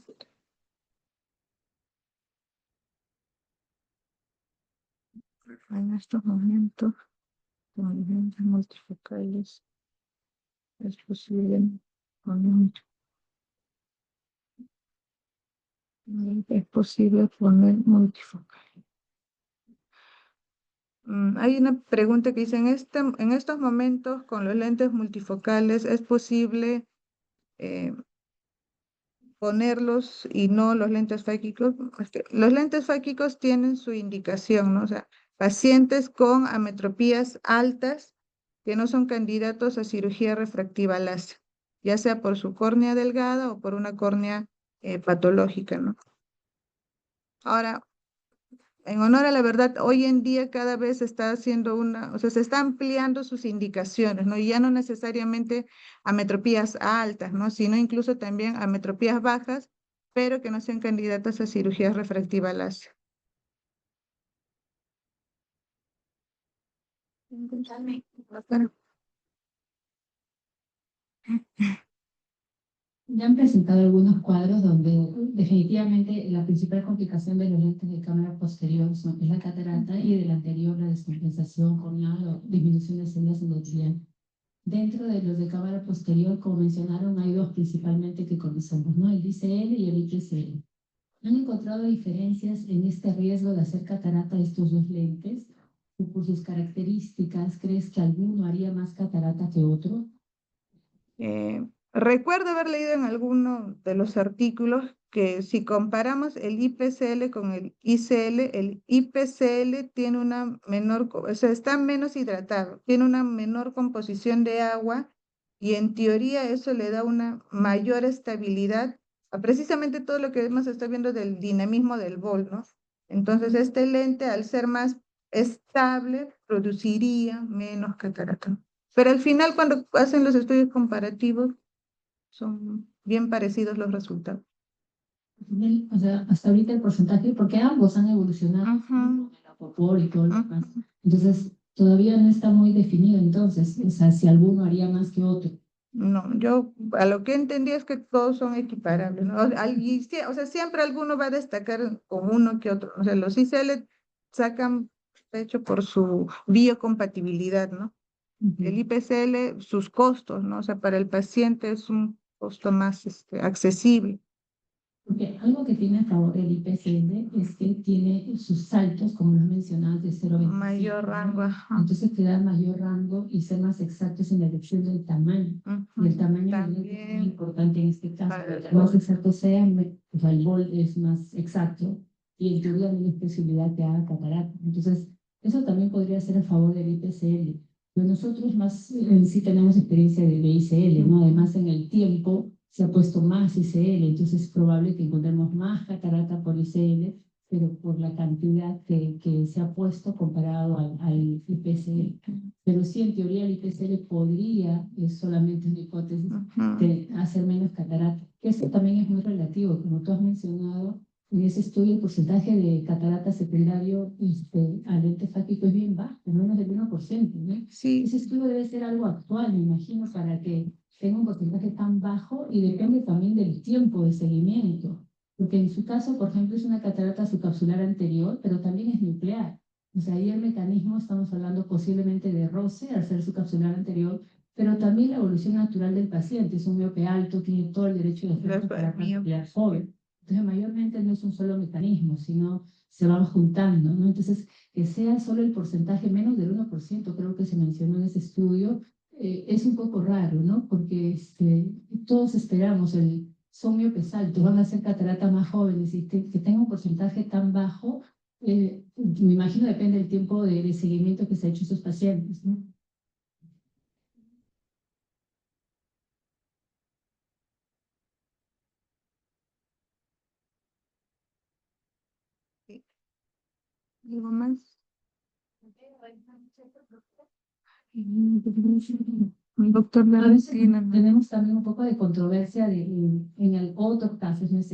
En estos momentos, con lentes multifocales, es posible poner multifocal. Hay una pregunta que dice, en estos momentos con los lentes multifocales, ¿es posible ponerlos y no los lentes fáquicos. Los lentes fáquicos tienen su indicación, ¿no? O sea, pacientes con ametropías altas que no son candidatos a cirugía refractiva láser, ya sea por su córnea delgada o por una córnea patológica, ¿no? Ahora, en honor a la verdad, hoy en día cada vez se está haciendo o sea, se está ampliando sus indicaciones, ¿no? Y ya no necesariamente ametropías altas, ¿no? Sino incluso también ametropías bajas, pero que no sean candidatas a cirugía refractiva láser. Ya han presentado algunos cuadros donde definitivamente la principal complicación de los lentes de cámara posterior es la catarata y del anterior la descompensación corneal o disminución de células endoteliales. Dentro de los de cámara posterior, como mencionaron, hay dos principalmente que conocemos, ¿no? El ICL y el IPCL. ¿Han encontrado diferencias en este riesgo de hacer catarata de estos dos lentes? ¿O por sus características, crees que alguno haría más catarata que otro? Recuerdo haber leído en alguno de los artículos que si comparamos el IPCL con el ICL, el IPCL tiene una menor, o sea, está menos hidratado, tiene una menor composición de agua y en teoría eso le da una mayor estabilidad a precisamente todo lo que hemos estado viendo del dinamismo del bol, ¿no? Entonces este lente, al ser más estable, produciría menos catarata. Pero al final, cuando hacen los estudios comparativos, son bien parecidos los resultados. O sea, hasta ahorita el porcentaje, porque ambos han evolucionado, Ujú. el apopor y todo lo demás. Ujú. Entonces, todavía no está muy definido, entonces, o sea, si alguno haría más que otro. No, yo a lo que entendí es que todos son equiparables, ¿no? O sea, siempre alguno va a destacar con uno que otro. O sea, los ICL sacan pecho por su biocompatibilidad, ¿no? El IPCL, sus costos, ¿no? O sea, para el paciente es un costo más accesible. Porque algo que tiene a favor el IPCL es que tiene sus saltos, como lo has mencionado, de 0,25. Mayor rango, ajá. Entonces te da mayor rango y ser más exactos en la elección del tamaño. Y el tamaño del lente es muy importante en este caso. Mientras más exacto sea, pues el bol es más exacto y en teoría no hay posibilidad que haga catarata. Entonces, eso también podría ser a favor del IPCL. Pero nosotros más en sí tenemos experiencia de ICL, ¿no? Además, en el tiempo se ha puesto más ICL, entonces es probable que encontremos más catarata por ICL, pero por la cantidad que se ha puesto comparado al IPCL. Pero sí, en teoría el IPCL podría, es solamente una hipótesis, de hacer menos catarata. Eso también es muy relativo, como tú has mencionado, en ese estudio el porcentaje de catarata secundario al lente fáquico es bien bajo, menos del 1%, ¿no? Sí. Ese estudio debe ser algo actual, me imagino, para que tenga un porcentaje tan bajo y depende también del tiempo de seguimiento. Porque en su caso, por ejemplo, es una catarata subcapsular anterior, pero también es nuclear. O sea, ahí el mecanismo, estamos hablando posiblemente de roce al ser subcapsular anterior, pero también la evolución natural del paciente. Es un miope alto, tiene todo el derecho de hacer catarata nuclear joven. Entonces, mayormente no es un solo mecanismo, sino se van juntando, ¿no? Entonces, que sea solo el porcentaje, menos del 1%, creo que se mencionó en ese estudio, es un poco raro, ¿no? Porque todos esperamos, son miopes altos, van a ser catarata más jóvenes y que tenga un porcentaje tan bajo, me imagino depende del tiempo de seguimiento que se ha hecho a esos pacientes, ¿no? ¿Algo más? Doctor A veces Valentina. tenemos también un poco de controversia en el otro caso, no es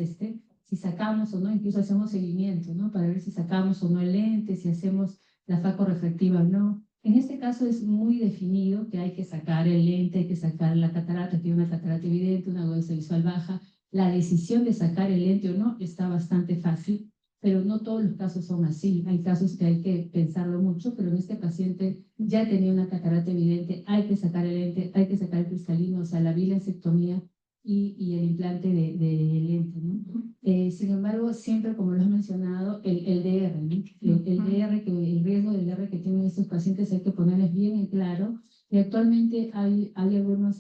si sacamos o no, incluso hacemos seguimiento, ¿no? Para ver si sacamos o no el lente, si hacemos la facorrefractiva o no. En este caso es muy definido que hay que sacar el lente, hay que sacar la catarata, tiene una catarata evidente, una agudeza visual baja. La decisión de sacar el lente o no está bastante fácil, pero no todos los casos son así. Hay casos que hay que pensarlo mucho, pero en este paciente ya tenía una catarata evidente, hay que sacar el lente, hay que sacar el cristalino, o sea, la bilancectomía y el implante de lente, ¿no? Sin embargo, siempre, como lo has mencionado, el DR, ¿no? El DR, el riesgo del DR que tienen estos pacientes hay que ponerles bien en claro. Y actualmente hay algunos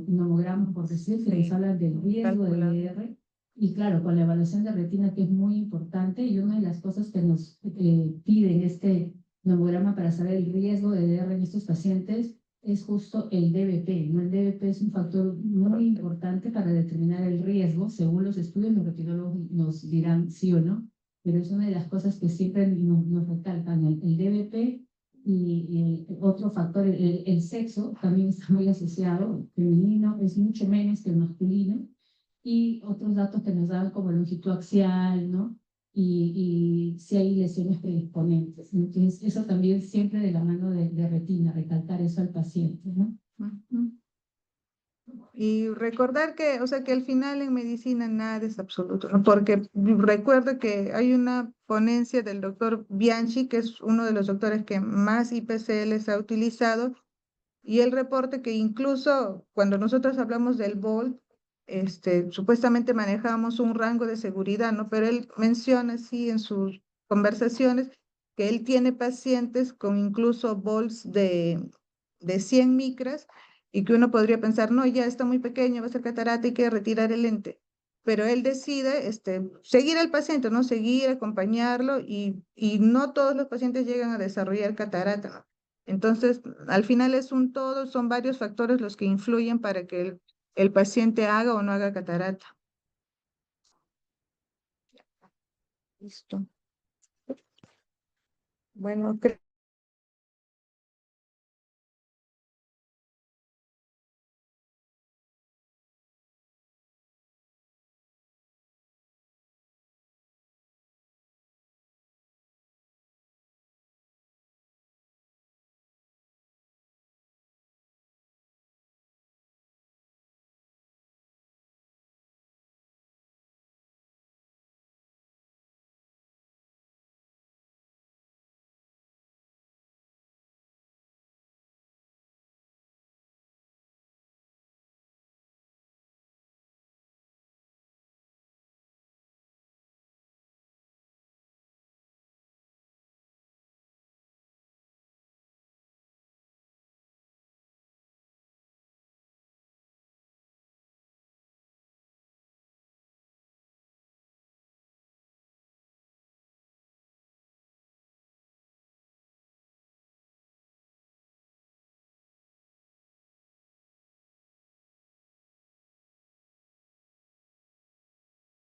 nomogramas, por decir, que les hablan del riesgo del DR, Y claro, con la evaluación de retina, que es muy importante, y una de las cosas que nos piden este mamograma para saber el riesgo de DR en estos pacientes es justo el DBP, ¿no? El DBP es un factor muy importante para determinar el riesgo. Según los estudios, los retinólogos nos dirán sí o no, pero es una de las cosas que siempre nos recalcan, el DBP. Y otro factor, el sexo, también está muy asociado. El femenino es mucho menos que el masculino. Y otros datos que nos dan como longitud axial, ¿no? Y si hay lesiones predisponentes. Entonces, eso también siempre de la mano de retina, recalcar eso al paciente, ¿no? Y recordar que, o sea, que al final en medicina nada es absoluto, ¿no? Porque recuerdo que hay una ponencia del doctor Bianchi, que es uno de los doctores que más IPCLs ha utilizado, y él reporta que incluso cuando nosotros hablamos del VOLT, supuestamente manejamos un rango de seguridad, ¿no? Pero él menciona así en sus conversaciones que él tiene pacientes con incluso VOLTs de 100 micras y que uno podría pensar, no, ya está muy pequeño, va a ser catarata, hay que retirar el lente. Pero él decide seguir al paciente, ¿no? Seguir, acompañarlo y no todos los pacientes llegan a desarrollar catarata, ¿no? Entonces, al final es un todo, son varios factores los que influyen para que el paciente haga o no haga catarata. Listo. Bueno, creo